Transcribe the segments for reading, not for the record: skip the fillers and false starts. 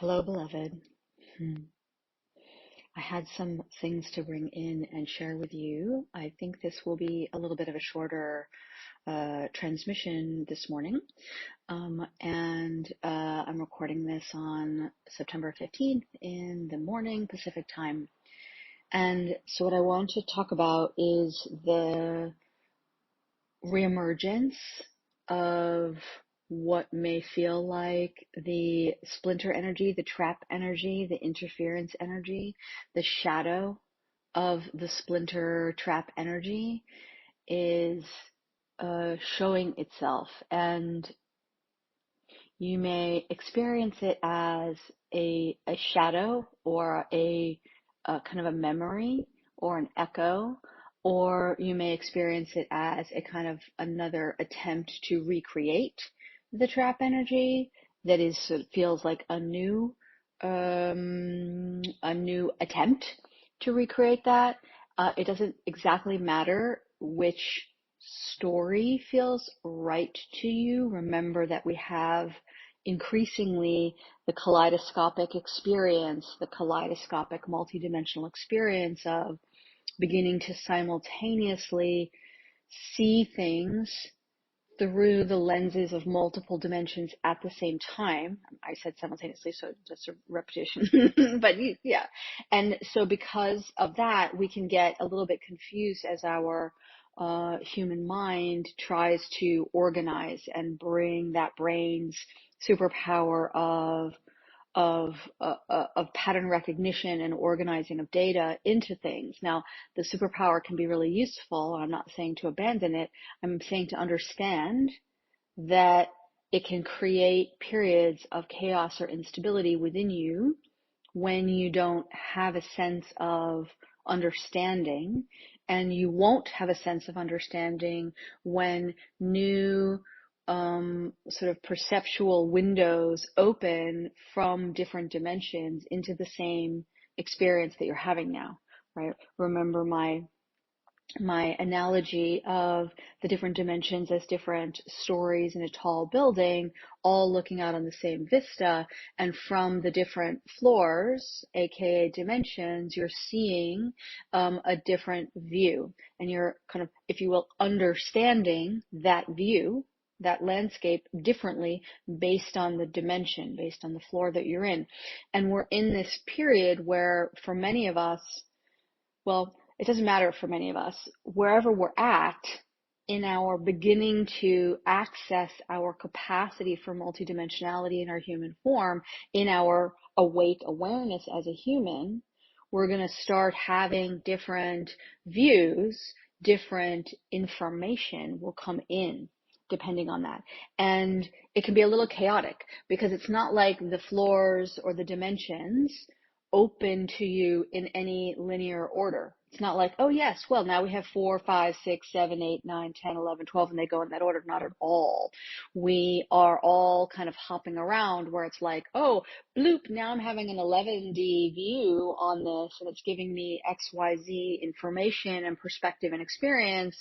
Hello, beloved. Hmm. I had some things to bring in and share with you. I think this will be a little bit of a shorter transmission this morning. I'm recording this on September 15th in the morning Pacific time. And so what I want to talk about is the reemergence of what may feel like the splinter energy, the trap energy, the interference energy, the shadow of the splinter trap energy is showing itself. And you may experience it as a shadow or a kind of a memory or an echo, or you may experience it as a kind of another attempt to recreate the trap energy that is sort of feels like a new attempt to recreate that. It doesn't exactly matter which story feels right to you. Remember that we have increasingly the kaleidoscopic experience, the kaleidoscopic multidimensional experience of beginning to simultaneously see things through the lenses of multiple dimensions at the same time. I said simultaneously, so just a repetition, but yeah. And so because of that, we can get a little bit confused as our human mind tries to organize and bring that brain's superpower of pattern recognition and organizing of data into things. Now, the superpower can be really useful. I'm not saying to abandon it. I'm saying to understand that it can create periods of chaos or instability within you when you don't have a sense of understanding, and you won't have a sense of understanding when new sort of perceptual windows open from different dimensions into the same experience that you're having now, right? Remember my analogy of the different dimensions as different stories in a tall building, all looking out on the same vista, and from the different floors, aka dimensions, you're seeing a different view, and you're kind of, if you will, understanding that view, that landscape differently based on the dimension, based on the floor that you're in. And we're in this period where, for many of us, well, it doesn't matter for many of us, wherever we're at in our beginning to access our capacity for multidimensionality in our human form, in our awake awareness as a human, we're going to start having different views, different information will come in depending on that. And it can be a little chaotic because it's not like the floors or the dimensions open to you in any linear order. It's not like, oh yes, well now we have 4, 5, 6, 7, 8, 9, 10, 11, 12, and they go in that order. Not at all. We are all kind of hopping around where it's like, oh, bloop, now I'm having an 11D view on this and it's giving me XYZ information and perspective and experience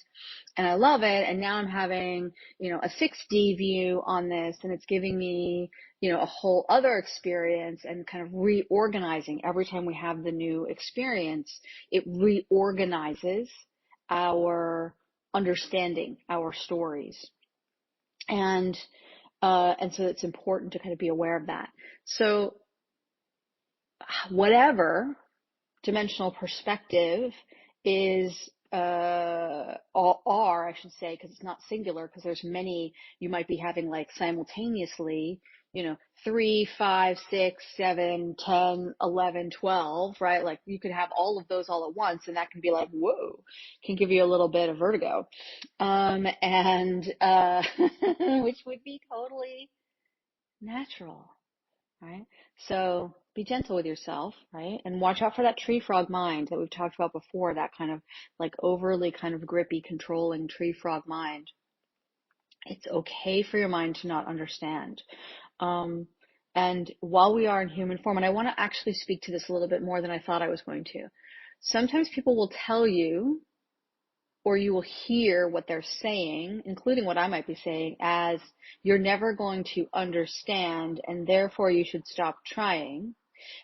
and I love it. And now I'm having, a 6D view on this and it's giving me a whole other experience, and kind of reorganizing every time we have the new experience. It reorganizes our understanding, our stories. And so it's important to kind of be aware of that. So whatever dimensional perspective is I should say, because it's not singular, because there's many you might be having like simultaneously, 3, 5, 6, 7, 10, 11, 12, right? Like you could have all of those all at once, and that can be like, whoa, can give you a little bit of vertigo. And which would be totally natural, right? So be gentle with yourself, right? And watch out for that tree frog mind that we've talked about before, that kind of like overly kind of grippy, controlling tree frog mind. It's okay for your mind to not understand. And while we are in human form, and I want to actually speak to this a little bit more than I thought I was going to. Sometimes people will tell you or you will hear what they're saying, including what I might be saying, as you're never going to understand and therefore you should stop trying.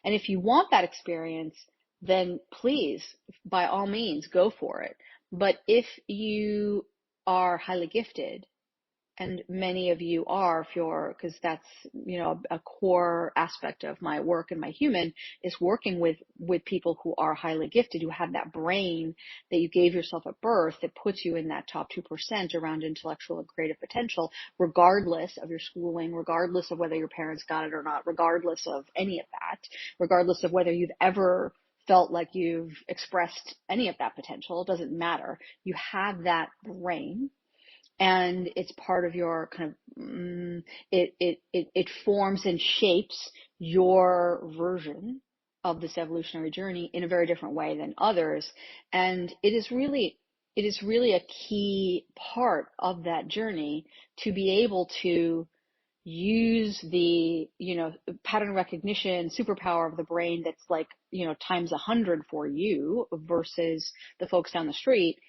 And if you want that experience, then please, by all means, go for it. But if you are highly gifted, and many of you are, because that's, a core aspect of my work and my human is working with people who are highly gifted, who have that brain that you gave yourself at birth that puts you in that top 2% around intellectual and creative potential, regardless of your schooling, regardless of whether your parents got it or not, regardless of any of that, regardless of whether you've ever felt like you've expressed any of that potential. It doesn't matter. You have that brain. And it's part of your kind of, it forms and shapes your version of this evolutionary journey in a very different way than others. And it is really a key part of that journey to be able to use the, pattern recognition superpower of the brain that's like, times 100 for you versus the folks down the street,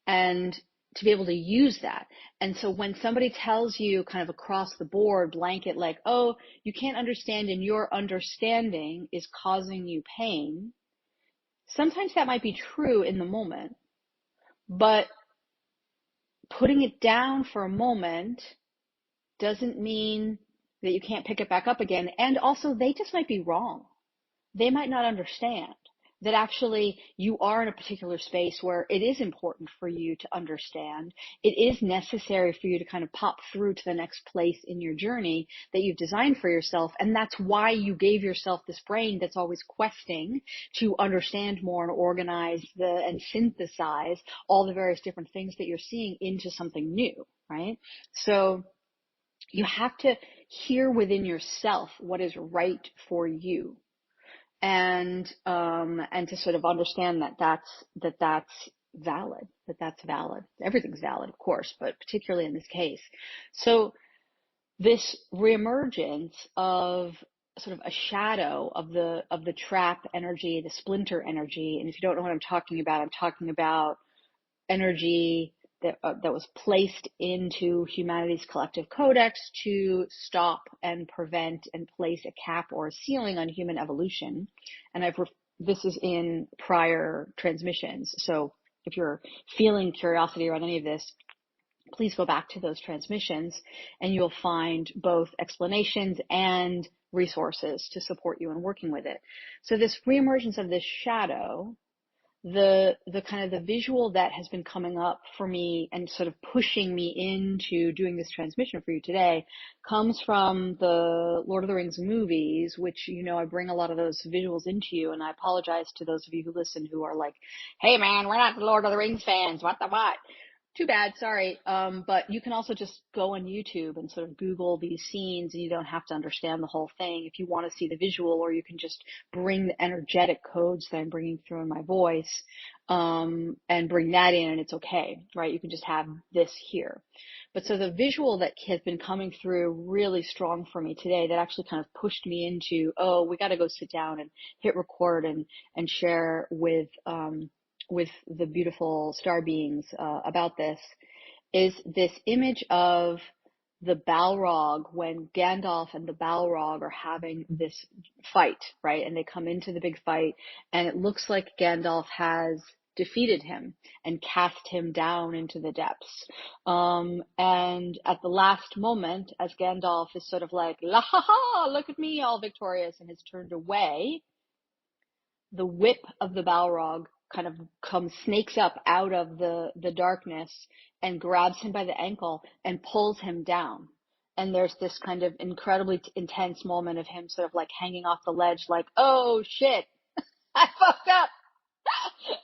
and to be able to use that. And so when somebody tells you kind of across the board blanket, like, oh, you can't understand and your understanding is causing you pain, sometimes that might be true in the moment, but putting it down for a moment doesn't mean that you can't pick it back up again. And also, they just might be wrong. They might not understand that actually you are in a particular space where it is important for you to understand. It is necessary for you to kind of pop through to the next place in your journey that you've designed for yourself. And that's why you gave yourself this brain that's always questing to understand more and organize and synthesize all the various different things that you're seeing into something new, right? So you have to hear within yourself what is right for you. And to sort of understand that's valid, that's valid. Everything's valid, of course, but particularly in this case. So this reemergence of sort of a shadow of the trap energy, the splinter energy. And if you don't know what I'm talking about energy that was placed into humanity's collective codex to stop and prevent and place a cap or a ceiling on human evolution. And this is in prior transmissions. So if you're feeling curiosity around any of this, please go back to those transmissions and you'll find both explanations and resources to support you in working with it. So this reemergence of this shadow, the kind of the visual that has been coming up for me and sort of pushing me into doing this transmission for you today comes from the Lord of the Rings movies, which, I bring a lot of those visuals into you. And I apologize to those of you who listen who are like, hey man, we're not the Lord of the Rings fans. What? Too bad, sorry. But you can also just go on YouTube and sort of Google these scenes, and you don't have to understand the whole thing if you want to see the visual, or you can just bring the energetic codes that I'm bringing through in my voice, and bring that in, and it's okay, right? You can just have this here. But so the visual that has been coming through really strong for me today, that actually kind of pushed me into, oh, we got to go sit down and hit record and share with the beautiful star beings about this, is this image of the Balrog when Gandalf and the Balrog are having this fight, right? And they come into the big fight, and it looks like Gandalf has defeated him and cast him down into the depths. And at the last moment, as Gandalf is sort of like, la ha ha, look at me, all victorious, and has turned away, the whip of the Balrog kind of snakes up out of the darkness and grabs him by the ankle and pulls him down. And there's this kind of incredibly intense moment of him sort of like hanging off the ledge, like, oh shit, I fucked up.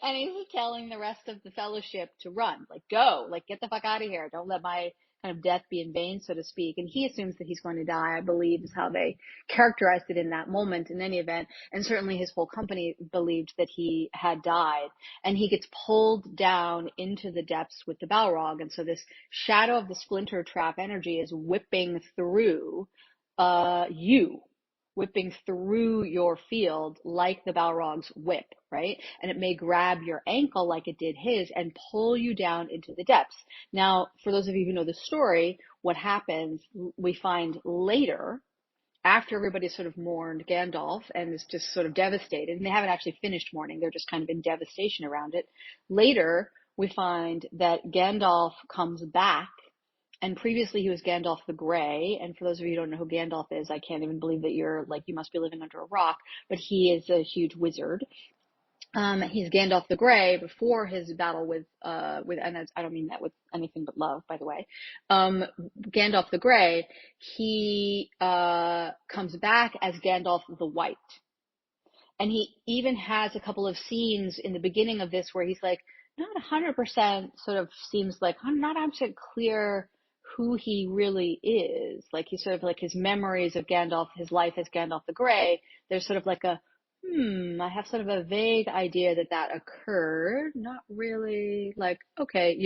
And he's telling the rest of the fellowship to run, like, go, like, get the fuck out of here. Don't let my kind of death be in vain, so to speak. And he assumes that he's going to die, I believe, is how they characterized it in that moment in any event. And certainly his whole company believed that he had died. And he gets pulled down into the depths with the Balrog. And so this shadow of the splinter trap energy is whipping through you. whipping through your field like the Balrog's whip, right? And it may grab your ankle like it did his and pull you down into the depths. Now, for those of you who know the story, what happens, we find later, after everybody sort of mourned Gandalf and is just sort of devastated, and they haven't actually finished mourning, they're just kind of in devastation around it. Later, we find that Gandalf comes back, and previously he was Gandalf the Grey, and for those of you who don't know who Gandalf is, I can't even believe that you're like, you must be living under a rock, but he is a huge wizard. He's Gandalf the Grey before his battle with, and I don't mean that with anything but love, by the way. Gandalf the Grey, he, comes back as Gandalf the White. And he even has a couple of scenes in the beginning of this where he's like, not 100% sort of seems like, I'm not 100% clear who he really is. Like he's sort of like his memories of Gandalf, his life as Gandalf the Grey. There's sort of like a, I have sort of a vague idea that occurred. Not really like, okay,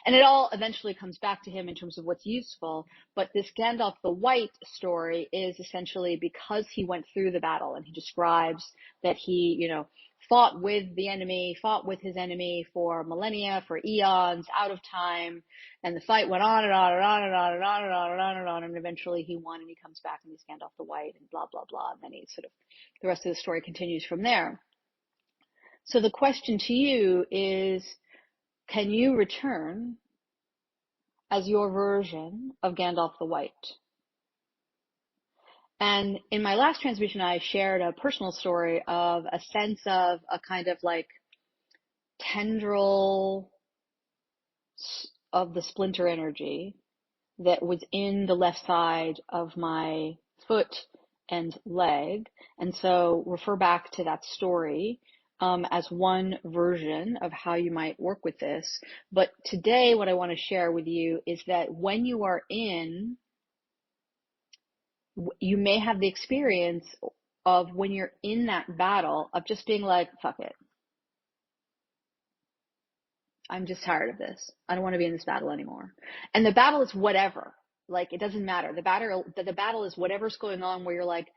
and it all eventually comes back to him in terms of what's useful. But this Gandalf the White story is essentially because he went through the battle, and he describes that he, fought with his enemy for millennia, for eons, out of time. And the fight went on and on and on and on and on and on and on and on. And eventually he won, and he comes back and he's Gandalf the White and blah, blah, blah. And then he sort of, the rest of the story continues from there. So the question to you is, can you return as your version of Gandalf the White? And in my last transmission, I shared a personal story of a sense of a kind of like tendril of the Splinter energy that was in the left side of my foot and leg. And so refer back to that story as one version of how you might work with this. But today, what I want to share with you is that when you are you may have the experience of when you're in that battle of just being like, fuck it. I'm just tired of this. I don't want to be in this battle anymore. And the battle is whatever. Like, it doesn't matter. The battle is whatever's going on where you're like,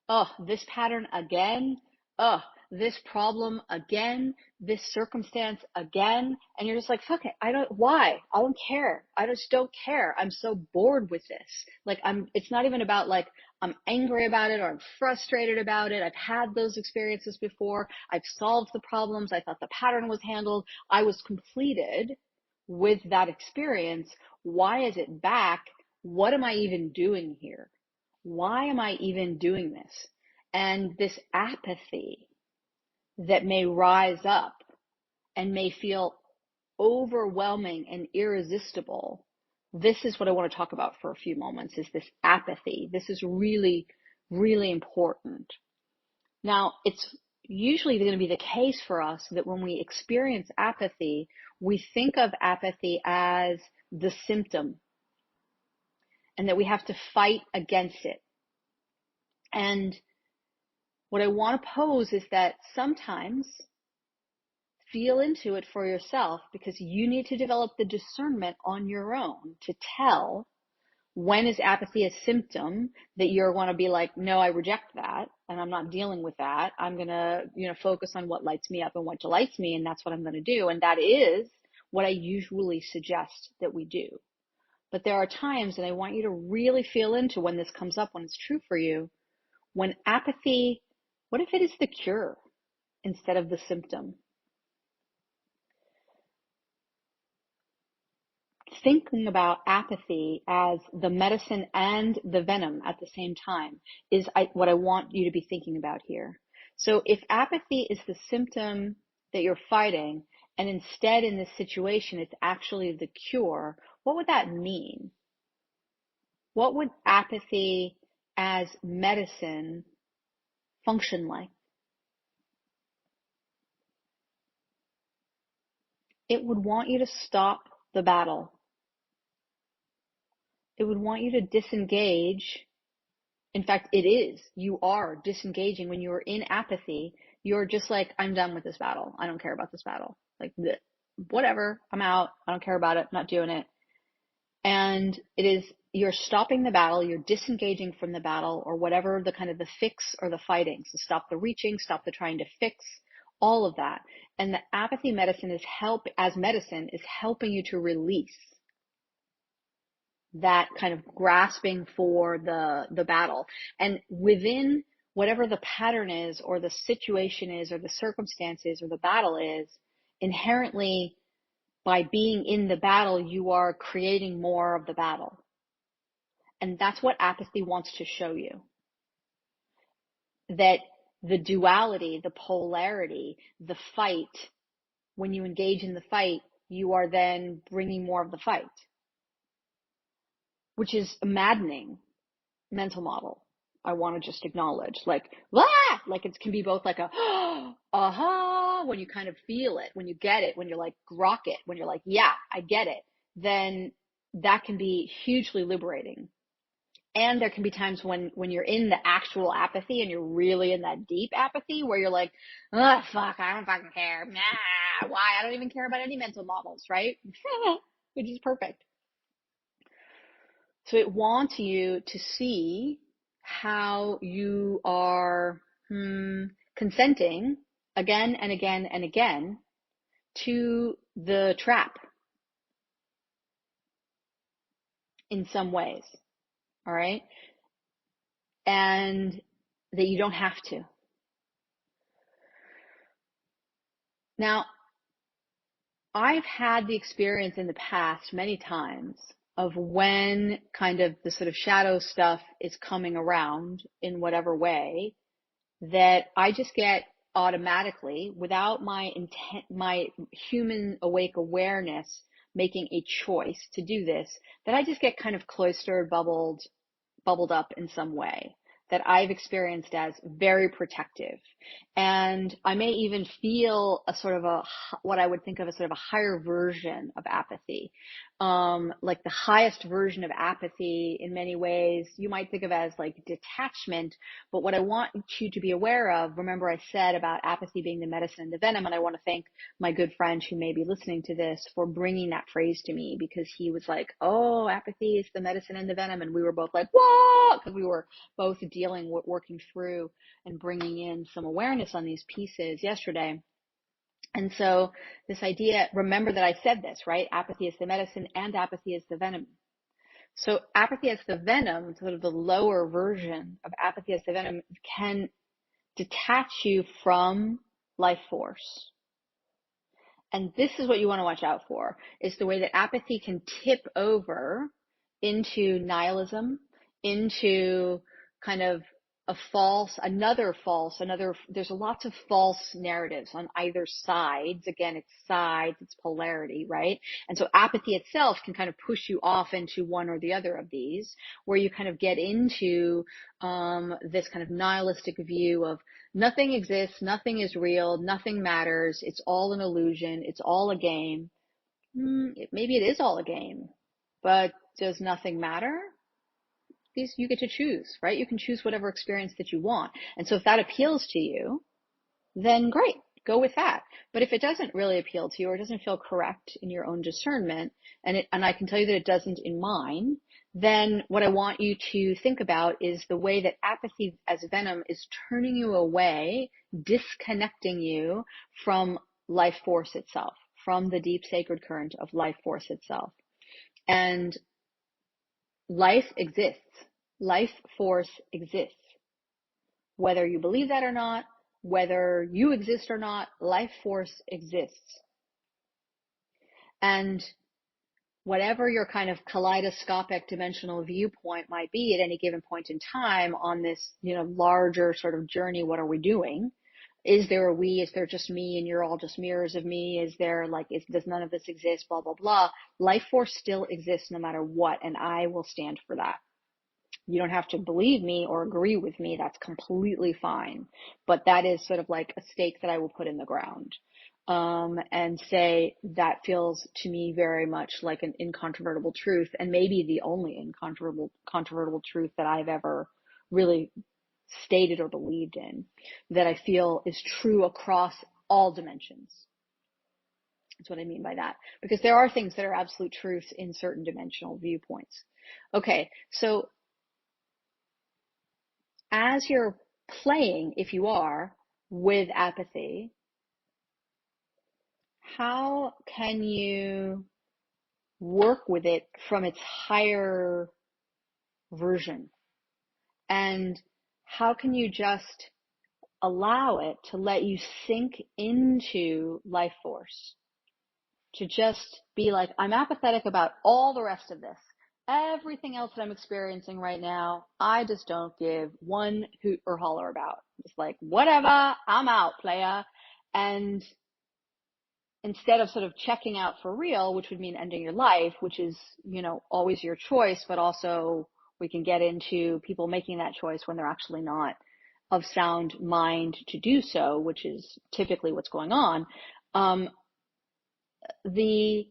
oh, this pattern again. Oh, this problem again. This circumstance again. And you're just like, fuck it. Why? I don't care. I just don't care. I'm so bored with this. Like, it's not even about like, I'm angry about it or I'm frustrated about it. I've had those experiences before. I've solved the problems. I thought the pattern was handled. I was completed with that experience. Why is it back? What am I even doing here? Why am I even doing this? And this apathy that may rise up and may feel overwhelming and irresistible. This is what I want to talk about for a few moments, is this apathy. This is really, really important. Now, it's usually going to be the case for us that when we experience apathy, we think of apathy as the symptom and that we have to fight against it. And what I want to pose is that sometimes feel into it for yourself, because you need to develop the discernment on your own to tell when is apathy a symptom that you're going to be like, no, I reject that and I'm not dealing with that. I'm going to, focus on what lights me up and what delights me, and that's what I'm going to do. And that is what I usually suggest that we do. But there are times, and I want you to really feel into when this comes up, when it's true for you, when apathy, what if it is the cure instead of the symptom? Thinking about apathy as the medicine and the venom at the same time is what I want you to be thinking about here. So if apathy is the symptom that you're fighting, and instead in this situation it's actually the cure, what would that mean? What would apathy as medicine function like? It would want you to stop the battle. It would want you to disengage. In fact, it is. You are disengaging when you're in apathy. You're just like, I'm done with this battle. I don't care about this battle. Like, whatever. I'm out. I don't care about it. I'm not doing it. And you're stopping the battle, you're disengaging from the battle, or whatever the kind of the fix or the fighting. So stop the reaching, stop the trying to fix, all of that. And the apathy medicine is helping you to release that kind of grasping for the battle. And within whatever the pattern is, or the situation is, or the circumstances, or the battle is, inherently, by being in the battle, you are creating more of the battle. And that's what apathy wants to show you. That the duality, the polarity, the fight, when you engage in the fight, you are then bringing more of the fight, which is a maddening mental model. I want to just acknowledge, like, like it can be both like a, aha, when you kind of feel it, when you get it, when you're like, grok it, when you're like, yeah, I get it, then that can be hugely liberating. And there can be times when you're in the actual apathy and you're really in that deep apathy where you're like, oh, fuck, I don't fucking care. Nah, why? I don't even care about any mental models, right? Which is perfect. So it wants you to see how you are consenting again and again and again to the trap in some ways. All right? And that you don't have to. Now, I've had the experience in the past many times of when kind of the sort of shadow stuff is coming around in whatever way, that I just get automatically, without my intent, my human awake awareness making a choice to do this, that I just get kind of cloistered, bubbled up in some way that I've experienced as very protective. And I may even feel a sort of what I would think of as sort of a higher version of apathy. Like the highest version of apathy in many ways, you might think of as like detachment. But what I want you to be aware of, remember I said about apathy being the medicine and the venom, and I want to thank my good friend who may be listening to this for bringing that phrase to me, because he was like, oh, apathy is the medicine and the venom. And we were both like, whoa, because we were both working through and bringing in some awareness on these pieces yesterday. And so this idea, remember that I said this, right? Apathy is the medicine and apathy is the venom. So apathy as the venom, sort of the lower version of apathy as the venom, can detach you from life force. And this is what you want to watch out for, is the way that apathy can tip over into nihilism, into kind of there's lots of false narratives on either sides. Again, it's sides, it's polarity, right? And so apathy itself can kind of push you off into one or the other of these, where you kind of get into this kind of nihilistic view of nothing exists, nothing is real, nothing matters, it's all an illusion, it's all a game. Maybe it is all a game, but does nothing matter? You get to choose, right? You can choose whatever experience that you want. And so if that appeals to you, then great, go with that. But if it doesn't really appeal to you, or it doesn't feel correct in your own discernment, and I can tell you that it doesn't in mine, then what I want you to think about is the way that apathy as venom is turning you away, disconnecting you from life force itself, from the deep sacred current of life force itself. And life exists. Life force exists. Whether you believe that or not, whether you exist or not, life force exists. And whatever your kind of kaleidoscopic dimensional viewpoint might be at any given point in time on this, larger sort of journey, what are we doing? Is there a we? Is there just me and you're all just mirrors of me? Is there does none of this exist? Blah, blah, blah. Life force still exists no matter what, and I will stand for that. You don't have to believe me or agree with me. That's completely fine. But that is sort of like a stake that I will put in the ground. And say that feels to me very much like an incontrovertible truth, and maybe the only incontrovertible truth that I've ever really stated or believed in, that I feel is true across all dimensions. That's what I mean by that. Because there are things that are absolute truths in certain dimensional viewpoints. Okay, so as you're playing, if you are, with apathy, how can you work with it from its higher version? And how can you just allow it to let you sink into life force? To just be like, I'm apathetic about all the rest of this. Everything else that I'm experiencing right now, I just don't give one hoot or holler about. It's like, whatever, I'm out, playa. And instead of sort of checking out for real, which would mean ending your life, which is, always your choice, but also we can get into people making that choice when they're actually not of sound mind to do so, which is typically what's going on. The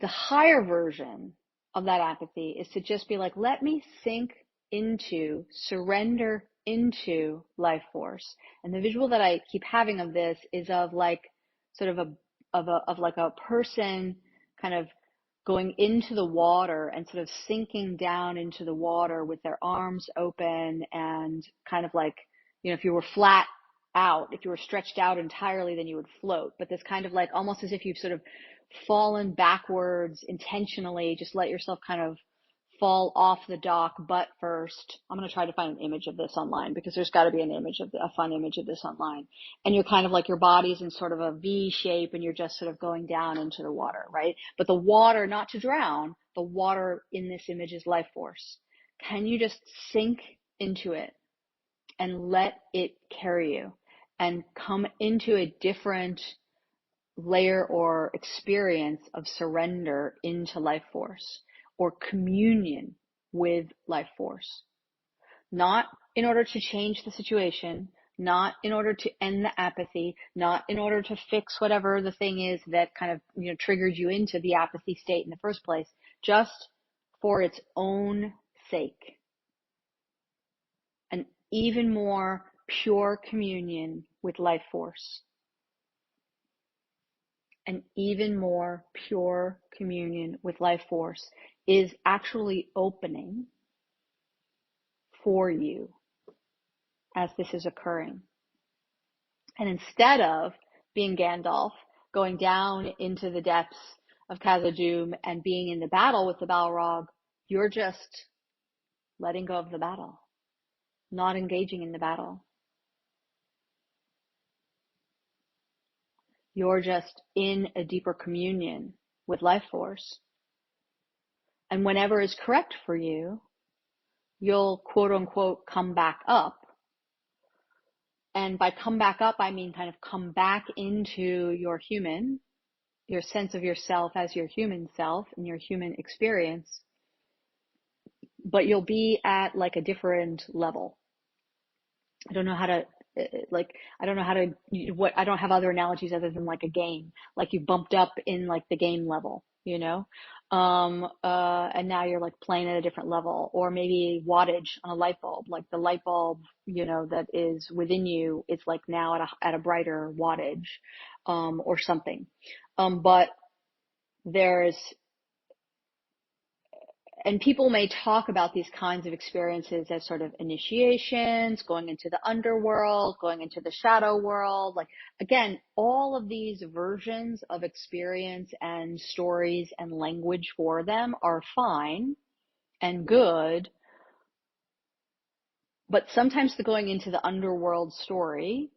higher version of that apathy is to just be like, let me sink into, surrender into life force. And the visual that I keep having of this is of like sort of like a person kind of going into the water and sort of sinking down into the water with their arms open and kind of like, if you were flat out, if you were stretched out entirely, then you would float. But this kind of like almost as if you've sort of fallen backwards intentionally, just let yourself kind of fall off the dock butt first. I'm going to try to find an image of this online because there's got to be a fun image of this online. And you're kind of like your body's in sort of a V shape and you're just sort of going down into the water, right? But the water, not to drown, the water in this image is life force. Can you just sink into it and let it carry you and come into a different layer or experience of surrender into life force or communion with life force? Not in order to change the situation, not in order to end the apathy, not in order to fix whatever the thing is that kind of, triggered you into the apathy state in the first place, just for its own sake. An even more pure communion with life force. An even more pure communion with life force is actually opening for you as this is occurring. And instead of being Gandalf, going down into the depths of Khazad-dûm and being in the battle with the Balrog, you're just letting go of the battle, not engaging in the battle. You're just in a deeper communion with life force. And whenever is correct for you, you'll quote unquote come back up. And by come back up, I mean kind of come back into your sense of yourself as your human self and your human experience. But you'll be at like a different level. I don't have other analogies other than like a game. Like you bumped up in like the game level, and now you're like playing at a different level, or maybe wattage on a light bulb, like the light bulb, that is within you is like now at a brighter wattage, or something. But and people may talk about these kinds of experiences as sort of initiations, going into the underworld, going into the shadow world. Like, again, all of these versions of experience and stories and language for them are fine and good. But sometimes the going into the underworld story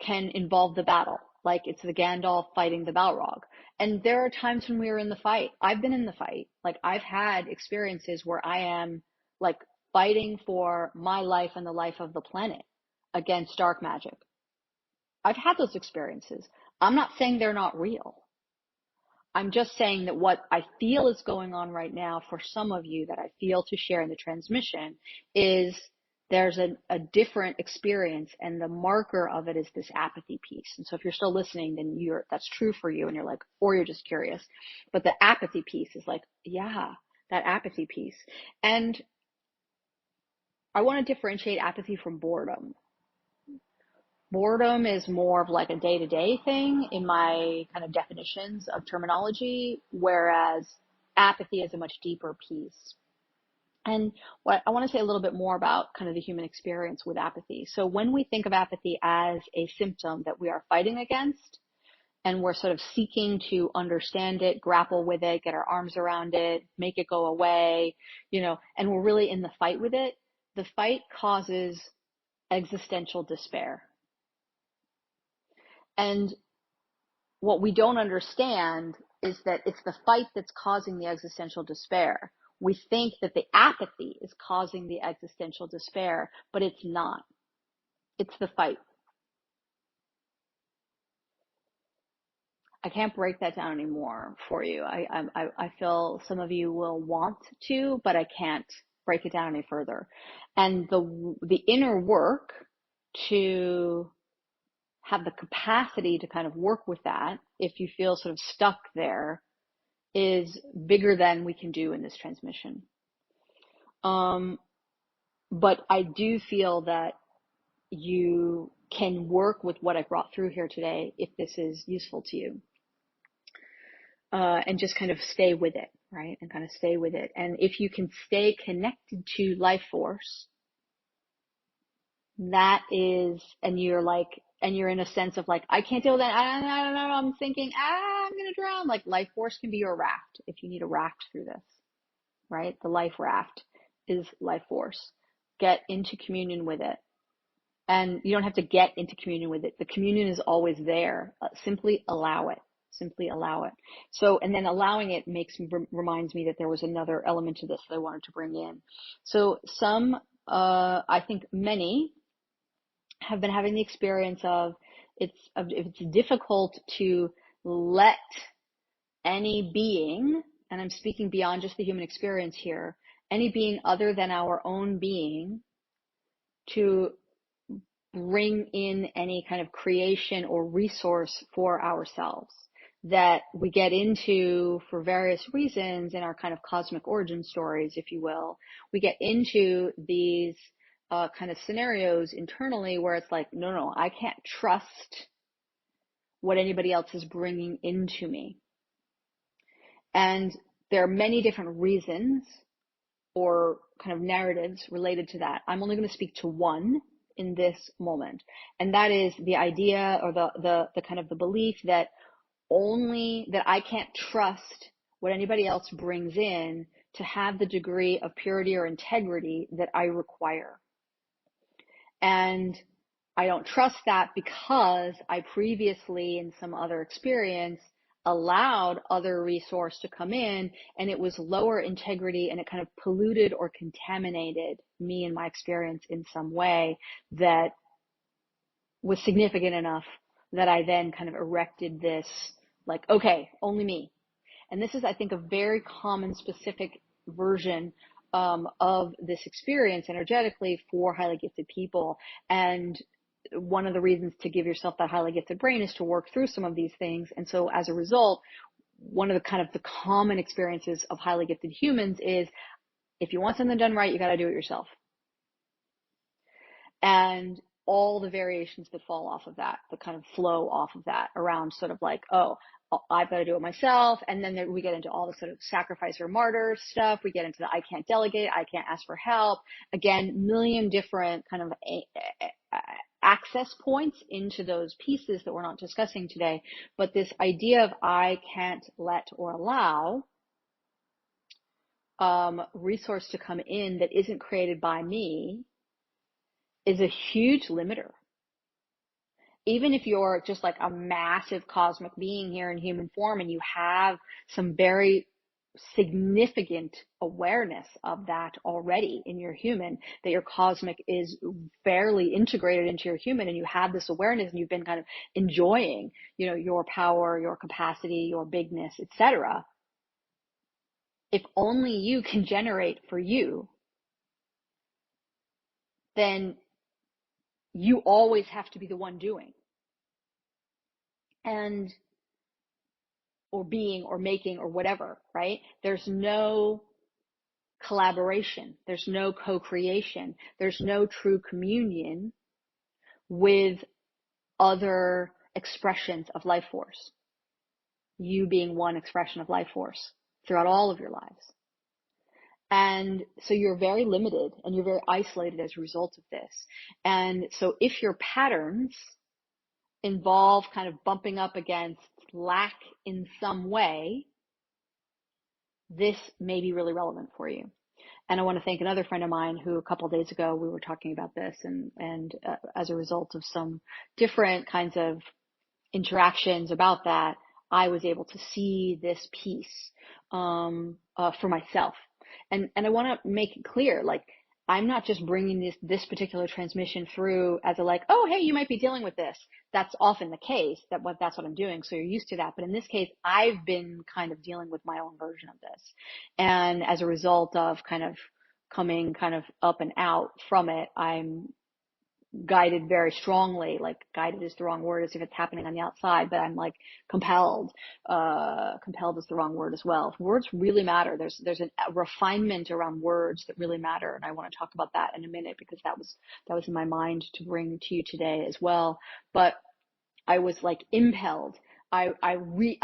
can involve the battle. Like it's the Gandalf fighting the Balrog. And there are times when we are in the fight. I've been in the fight. Like I've had experiences where I am like fighting for my life and the life of the planet against dark magic. I've had those experiences. I'm not saying they're not real. I'm just saying that what I feel is going on right now for some of you that I feel to share in the transmission is there's a different experience, and the marker of it is this apathy piece. And so if you're still listening, then that's true for you, and you're like, or you're just curious. But the apathy piece is like, yeah, that apathy piece. And I want to differentiate apathy from boredom. Boredom is more of like a day-to-day thing in my kind of definitions of terminology, whereas apathy is a much deeper piece. And what I want to say a little bit more about kind of the human experience with apathy. So when we think of apathy as a symptom that we are fighting against, and we're sort of seeking to understand it, grapple with it, get our arms around it, make it go away, and we're really in the fight with it, the fight causes existential despair. And what we don't understand is that it's the fight that's causing the existential despair. We think that the apathy is causing the existential despair, but it's not. It's the fight. I can't break that down anymore for you. I feel some of you will want to, but I can't break it down any further. And the inner work to have the capacity to kind of work with that, if you feel sort of stuck there, is bigger than we can do in this transmission. But I do feel that you can work with what I brought through here today if this is useful to you. And just kind of stay with it, right? And kind of stay with it. And if you can stay connected to Lifeforce, that is, and you're in a sense of like, I can't deal with that. I don't know. I'm thinking, I'm going to drown. Like Lifeforce can be your raft if you need a raft through this, right? The life raft is Lifeforce. Get into communion with it. And you don't have to get into communion with it. The communion is always there. Simply allow it. Simply allow it. So, and then allowing it reminds me that there was another element to this that I wanted to bring in. So I think many have been having the experience of it's difficult to let any being, and I'm speaking beyond just the human experience here, any being other than our own being, to bring in any kind of creation or resource for ourselves that we get into for various reasons in our kind of cosmic origin stories, if you will. We get into these kind of scenarios internally where it's like, no, I can't trust what anybody else is bringing into me. And there are many different reasons or kind of narratives related to that. I'm only going to speak to one in this moment. And that is the idea or the kind of the belief that I can't trust what anybody else brings in to have the degree of purity or integrity that I require. And I don't trust that because I previously, in some other experience, allowed other resource to come in, and it was lower integrity, and it kind of polluted or contaminated me and my experience in some way that was significant enough that I then kind of erected this, like, okay, only me. And this is, I think, a very common specific version of this experience energetically for highly gifted people. And one of the reasons to give yourself that highly gifted brain is to work through some of these things. And so as a result, one of the kind of the common experiences of highly gifted humans is, if you want something done right, you got to do it yourself. And all the variations that fall off of that, the kind of flow off of that around sort of like, oh, I've got to do it myself. And then we get into all the sort of sacrifice or martyr stuff. We get into the I can't delegate, I can't ask for help. Again, million different kind of access points into those pieces that we're not discussing today. But this idea of I can't let or allow resource to come in that isn't created by me is a huge limiter. Even if you're just like a massive cosmic being here in human form and you have some very significant awareness of that already in your human, that your cosmic is fairly integrated into your human, and you have this awareness and you've been kind of enjoying, your power, your capacity, your bigness, etc. If only you can generate for you, then you always have to be the one doing. And or being or making or whatever, right? There's no collaboration. There's no co-creation. There's no true communion with other expressions of life force, you being one expression of life force throughout all of your lives. And so you're very limited and you're very isolated as a result of this. And so if your patterns involve kind of bumping up against lack in some way, this may be really relevant for you. And I want to thank another friend of mine who a couple of days ago we were talking about this, and as a result of some different kinds of interactions about that, I was able to see this piece for myself. And I want to make it clear, like, I'm not just bringing this particular transmission through as a like, oh, hey, you might be dealing with this. That's often the case. That's what I'm doing. So you're used to that. But in this case, I've been kind of dealing with my own version of this. And as a result of kind of coming kind of up and out from it, I'm guided very strongly. Like, guided is the wrong word as if it's happening on the outside, but I'm like compelled. Compelled is the wrong word as well. Words really matter. There's a refinement around words that really matter, and I want to talk about that in a minute because that was in my mind to bring to you today as well. But I was like impelled. I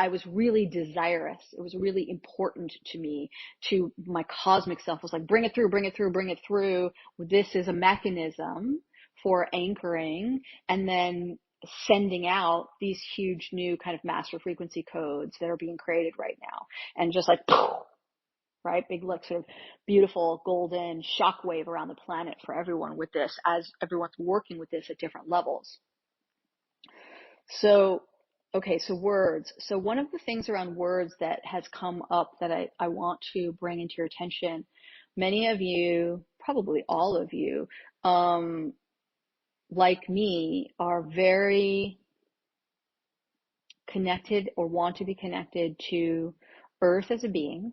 was really desirous. It was really important to me, to my cosmic self was like, bring it through, bring it through, bring it through. This is a mechanism for anchoring and then sending out these huge new kind of master frequency codes that are being created right now. And just like, right, big, like, sort of beautiful golden shockwave around the planet for everyone with this, as everyone's working with this at different levels. So, okay, so words. So one of the things around words that has come up that I want to bring into your attention, many of you, probably all of you, like me, are very connected or want to be connected to Earth as a being,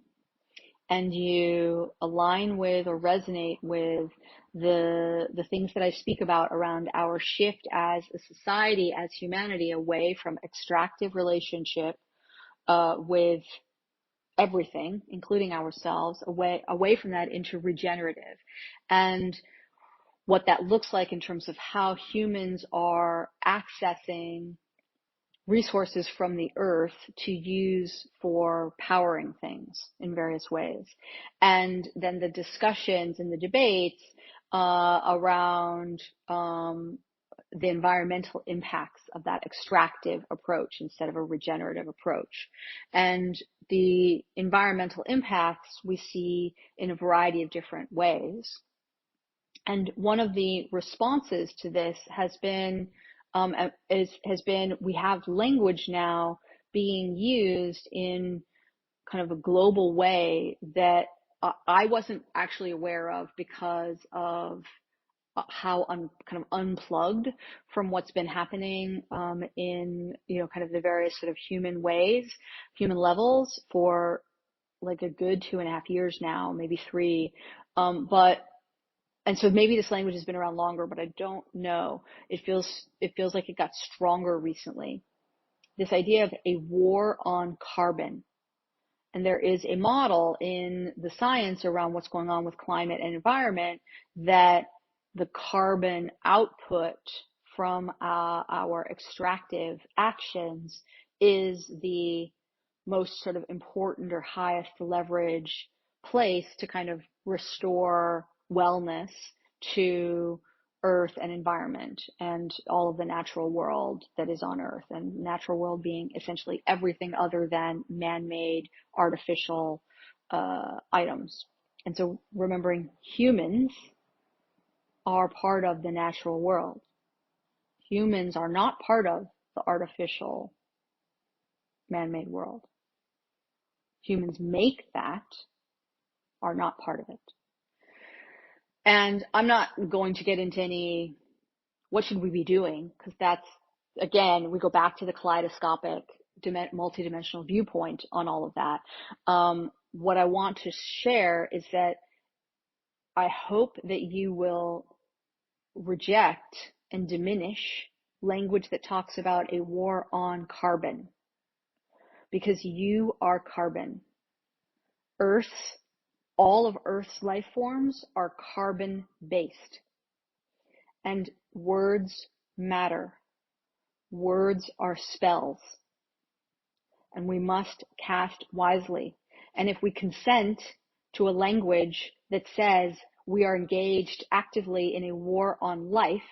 and you align with or resonate with the things that I speak about around our shift as a society, as humanity, away from extractive relationship with everything, including ourselves, away from that into regenerative. And what that looks like in terms of how humans are accessing resources from the earth to use for powering things in various ways. And then the discussions and the debates around the environmental impacts of that extractive approach instead of a regenerative approach. And the environmental impacts we see in a variety of different ways. And one of the responses to this has been we have language now being used in kind of a global way that I wasn't actually aware of because of how kind of unplugged from what's been happening in, kind of the various sort of human levels for like a good 2.5 years now, maybe 3. And so maybe this language has been around longer, but I don't know. It feels like it got stronger recently. This idea of a war on carbon. And there is a model in the science around what's going on with climate and environment that the carbon output from our extractive actions is the most sort of important or highest leverage place to kind of restore wellness to earth and environment and all of the natural world that is on earth, and natural world being essentially everything other than man-made artificial items. And so remembering humans are part of the natural world. Humans are not part of the artificial man-made world. Humans make that, are not part of it. And I'm not going to get into any, what should we be doing? Because that's, again, we go back to the kaleidoscopic, multidimensional viewpoint on all of that. What I want to share is that I hope that you will reject and diminish language that talks about a war on carbon, because you are carbon. All of Earth's life forms are carbon based, and words matter. Words are spells, and we must cast wisely. And if we consent to a language that says we are engaged actively in a war on life,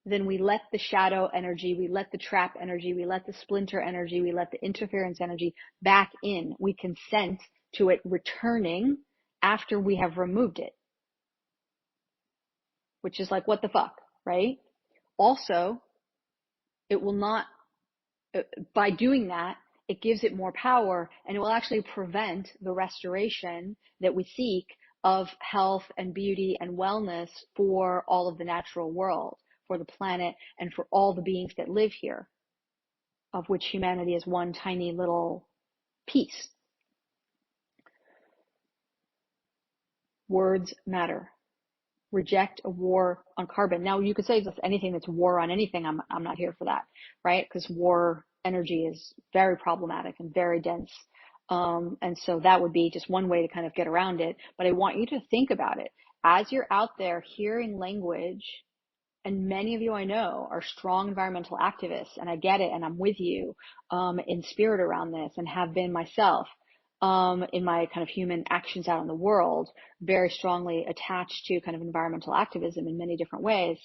then we let the shadow energy, we let the trap energy, we let the splinter energy, we let the interference energy back in. We consent to it returning after we have removed it, which is like, what the fuck, right? Also, it will not, by doing that, it gives it more power, and it will actually prevent the restoration that we seek of health and beauty and wellness for all of the natural world, for the planet, and for all the beings that live here, of which humanity is one tiny little piece. Words matter. Reject a war on carbon. Now, you could say just anything that's war on anything. I'm not here for that, right? Because war energy is very problematic and very dense. And so that would be just one way to kind of get around it. But I want you to think about it as you're out there hearing language. And many of you I know are strong environmental activists, and I get it, and I'm with you in spirit around this, and have been myself in my kind of human actions out in the world, very strongly attached to kind of environmental activism in many different ways.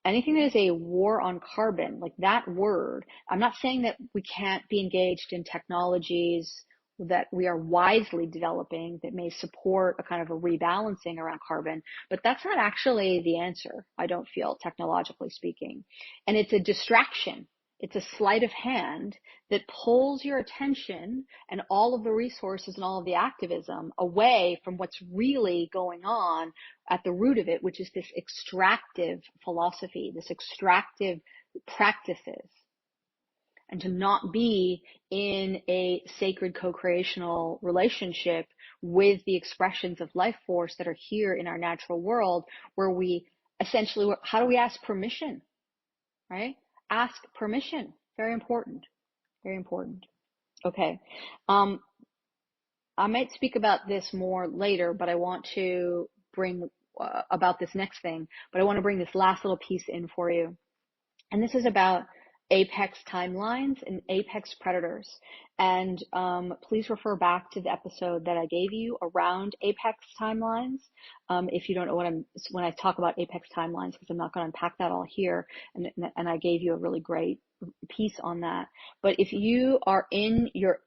Anything that is a war on carbon, like that word, I'm not saying that we can't be engaged in technologies that we are wisely developing that may support a kind of a rebalancing around carbon, but that's not actually the answer, I don't feel, technologically speaking. And it's a distraction. It's a sleight of hand that pulls your attention and all of the resources and all of the activism away from what's really going on at the root of it, which is this extractive philosophy, this extractive practices, and to not be in a sacred co-creational relationship with the expressions of life force that are here in our natural world, where we essentially, how do we ask permission, right? Ask permission. Very important. Very important. Okay. I might speak about this more later, but I want to bring about this next thing, but I want to bring this last little piece in for you. And this is about apex timelines and apex predators. And please refer back to the episode that I gave you around apex timelines. If you don't know when I talk about apex timelines, because I'm not going to unpack that all here. And I gave you a really great piece on that. But if you are in your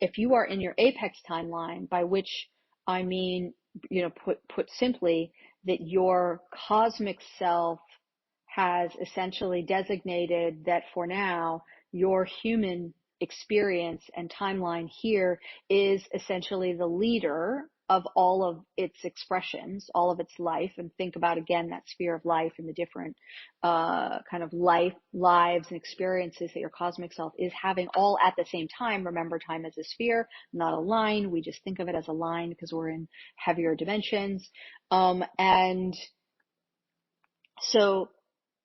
apex timeline, by which I mean, put simply, that your cosmic self has essentially designated that for now, your human experience and timeline here is essentially the leader of all of its expressions, all of its life. And think about, again, that sphere of life and the different kind of lives and experiences that your cosmic self is having all at the same time. Remember, time is a sphere, not a line. We just think of it as a line because we're in heavier dimensions. And so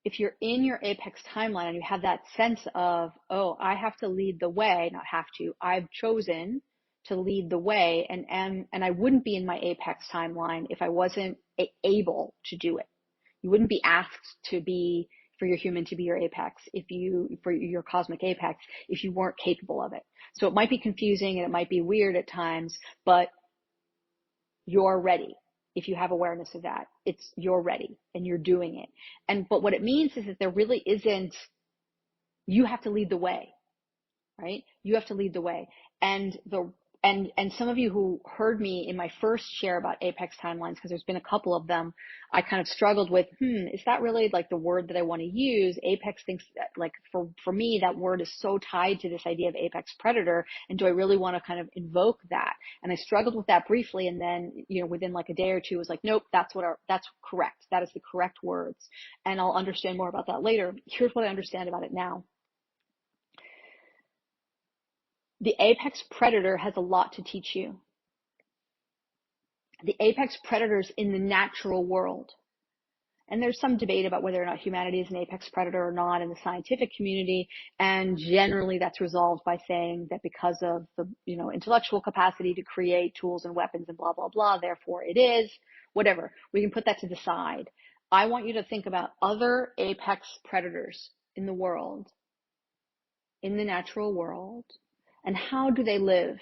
if you're in your apex timeline and you have that sense of, oh, I have to lead the way, not have to, I've chosen to lead the way, and I wouldn't be in my apex timeline if I wasn't able to do it. You wouldn't be asked to be, for your human to be your apex, for your cosmic apex, if you weren't capable of it. So it might be confusing and it might be weird at times, but you're ready. If you have awareness of that, you're ready and you're doing it. But what it means is that there really isn't, you have to lead the way, right? You have to lead the way. And some of you who heard me in my first share about apex timelines, because there's been a couple of them, I kind of struggled with, is that really like the word that I want to use? Apex thinks that, like, for me, that word is so tied to this idea of apex predator. And do I really want to kind of invoke that? And I struggled with that briefly. And then, within like a day or two, I was like, nope, that's correct. That is the correct words. And I'll understand more about that later. Here's what I understand about it now. The apex predator has a lot to teach you. The apex predators in the natural world. And there's some debate about whether or not humanity is an apex predator or not in the scientific community. And generally that's resolved by saying that because of the, intellectual capacity to create tools and weapons and blah, blah, blah, therefore it is, whatever. We can put that to the side. I want you to think about other apex predators in the world, in the natural world, and how do they live?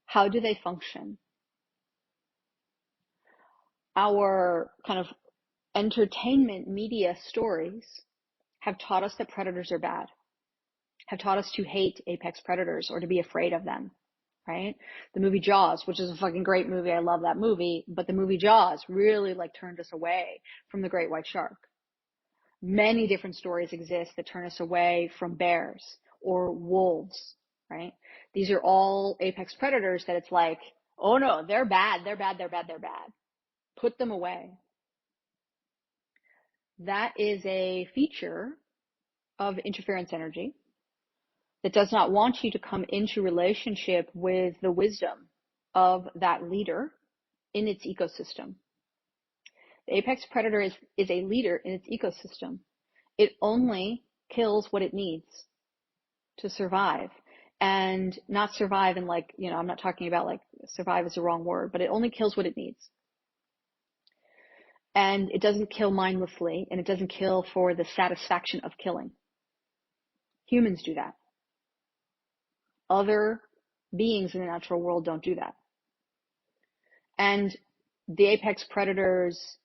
How do they function? Our kind of entertainment media stories have taught us that predators are bad, have taught us to hate apex predators or to be afraid of them, right? The movie Jaws, which is a fucking great movie. I love that movie. But the movie Jaws really like turned us away from the great white shark. Many different stories exist that turn us away from bears or wolves, right? These are all apex predators that it's like, oh no, they're bad, they're bad, they're bad, they're bad. Put them away. That is a feature of interference energy that does not want you to come into relationship with the wisdom of that leader in its ecosystem. The apex predator is a leader in its ecosystem. It only kills what it needs to survive, and not survive in like, I'm not talking about like survive is the wrong word, but it only kills what it needs. And it doesn't kill mindlessly, and it doesn't kill for the satisfaction of killing. Humans do that. Other beings in the natural world don't do that. And the apex predator's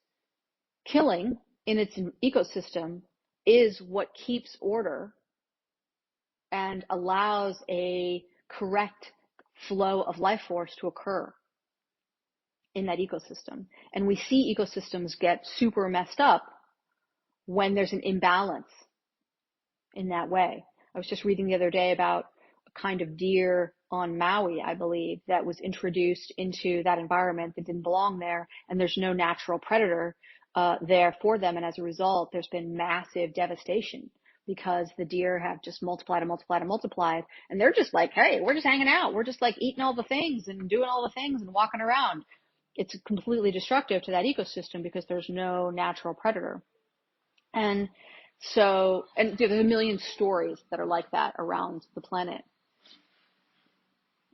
killing in its ecosystem is what keeps order and allows a correct flow of life force to occur in that ecosystem. And we see ecosystems get super messed up when there's an imbalance in that way. I was just reading the other day about a kind of deer on Maui, I believe, that was introduced into that environment that didn't belong there, and there's no natural predator there for them. And as a result, there's been massive devastation because the deer have just multiplied and multiplied and multiplied. And they're just like, hey, we're just hanging out. We're just like eating all the things and doing all the things and walking around. It's completely destructive to that ecosystem because there's no natural predator. And so, and there's a million stories that are like that around the planet.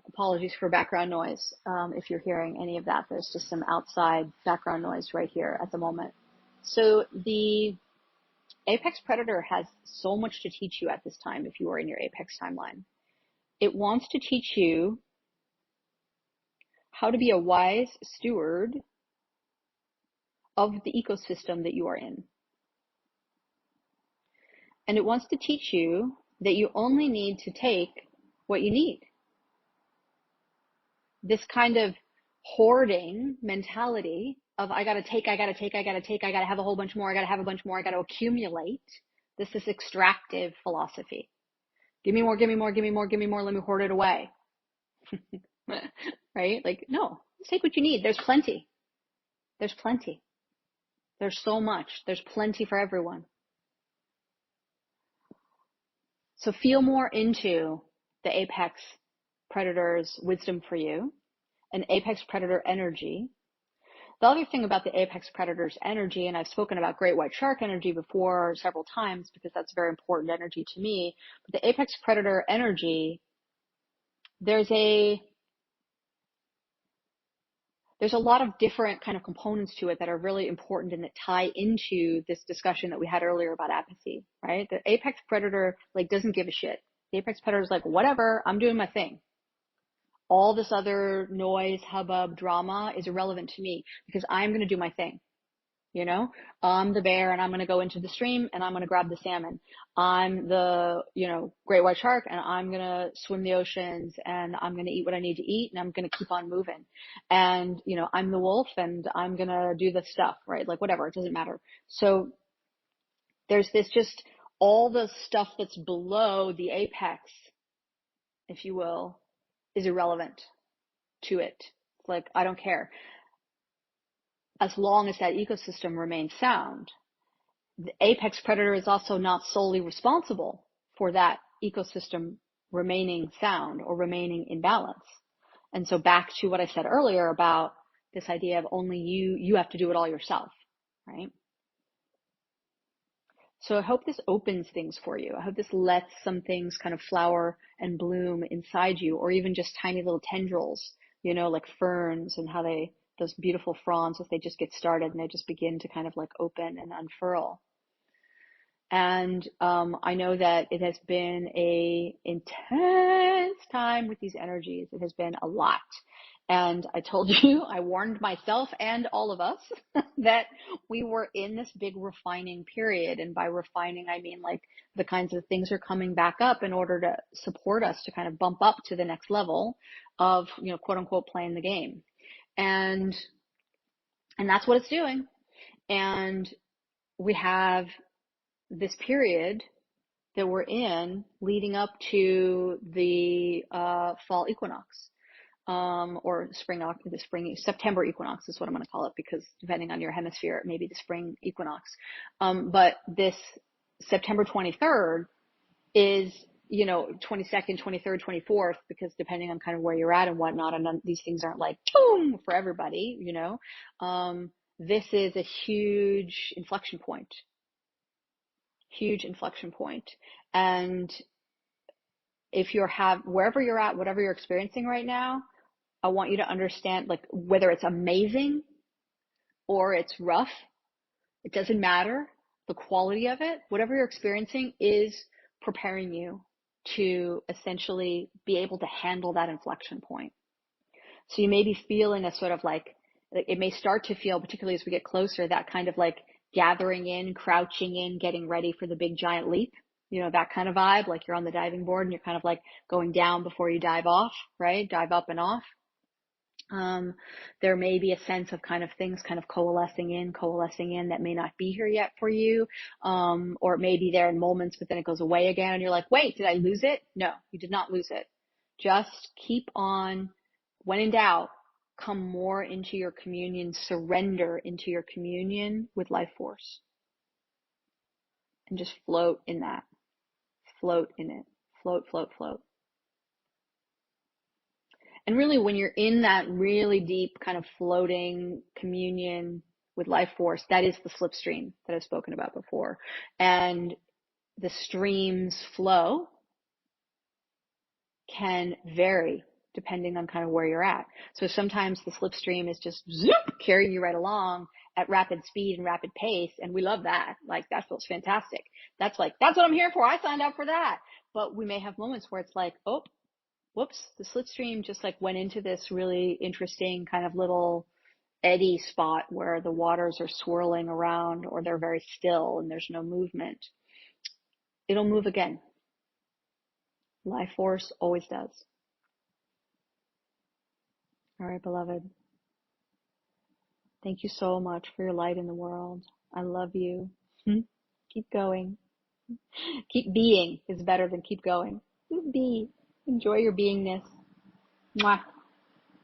Apologies for background noise. If you're hearing any of that, there's just some outside background noise right here at the moment. So the apex predator has so much to teach you at this time if you are in your apex timeline. It wants to teach you how to be a wise steward of the ecosystem that you are in. And it wants to teach you that you only need to take what you need. This kind of hoarding mentality of I gotta take, I gotta have a whole bunch more, I gotta have a bunch more, I gotta accumulate. This is extractive philosophy. Give me more, give me more, give me more, give me more, let me hoard it away. Right? Like, no, just take what you need. There's plenty. There's plenty. There's so much. There's plenty for everyone. So feel more into the apex predator's wisdom for you and apex predator energy. The other thing about the apex predator's energy, and I've spoken about great white shark energy before several times because that's very important energy to me, but the apex predator energy, there's a lot of different kind of components to it that are really important and that tie into this discussion that we had earlier about apathy, right? The apex predator like doesn't give a shit. The apex predator is like, whatever, I'm doing my thing. All this other noise, hubbub, drama is irrelevant to me because I'm going to do my thing. I'm the bear and I'm going to go into the stream and I'm going to grab the salmon. I'm the, great white shark and I'm going to swim the oceans and I'm going to eat what I need to eat and I'm going to keep on moving. And, I'm the wolf and I'm going to do the stuff, right? Like whatever, it doesn't matter. So there's this just all the stuff that's below the apex, if you will, is irrelevant to it. It's like, I don't care. As long as that ecosystem remains sound. The apex predator is also not solely responsible for that ecosystem remaining sound or remaining in balance. And so back to what I said earlier about this idea of only you have to do it all yourself, right? So I hope this opens things for you. I hope this lets some things kind of flower and bloom inside you, or even just tiny little tendrils, like ferns and how those beautiful fronds, as they just get started and they just begin to kind of like open and unfurl. And I know that it has been a intense time with these energies. It has been a lot. And I told you, I warned myself and all of us that we were in this big refining period. And by refining, I mean like the kinds of things are coming back up in order to support us to kind of bump up to the next level of, you know, quote unquote, playing the game. And that's what it's doing. And we have this period that we're in leading up to the fall equinox, or September equinox is what I'm going to call it, because depending on your hemisphere, it may be the spring equinox. But this September 23rd is, you know, 22nd, 23rd, 24th, because depending on kind of where you're at and whatnot, and these things aren't like boom for everybody, you know. This is a huge inflection point. And if wherever you're at, whatever you're experiencing right now, I want you to understand, like, whether it's amazing or it's rough, it doesn't matter. The quality of it, whatever you're experiencing, is preparing you to essentially be able to handle that inflection point. So you may be feeling a sort of like, it may start to feel, particularly as we get closer, that kind of like gathering in, crouching in, getting ready for the big giant leap, you know, that kind of vibe, like you're on the diving board and you're kind of like going down before you dive off, right? Dive up and off. There may be a sense of kind of things kind of coalescing in that may not be here yet for you. Or it may be there in moments, but then it goes away again and you're like, wait, did I lose it? No, you did not lose it. Just keep on. When in doubt, come more into your communion, surrender into your communion with life force, and just float in that. Float in it. Float, float, float. And really, when you're in that really deep kind of floating communion with life force, that is the slipstream that I've spoken about before. And the stream's flow can vary depending on kind of where you're at. So sometimes the slipstream is just zoop, carrying you right along at rapid speed and rapid pace. And we love that. Like, that feels fantastic. That's what I'm here for. I signed up for that. But we may have moments where it's like, oh, whoops, the slipstream just like went into this really interesting kind of little eddy spot where the waters are swirling around, or they're very still and there's no movement. It'll move again. Life force always does. All right, beloved. Thank you so much for your light in the world. I love you. Keep going. Keep being is better than keep going. Just be. Enjoy your beingness. Mwah.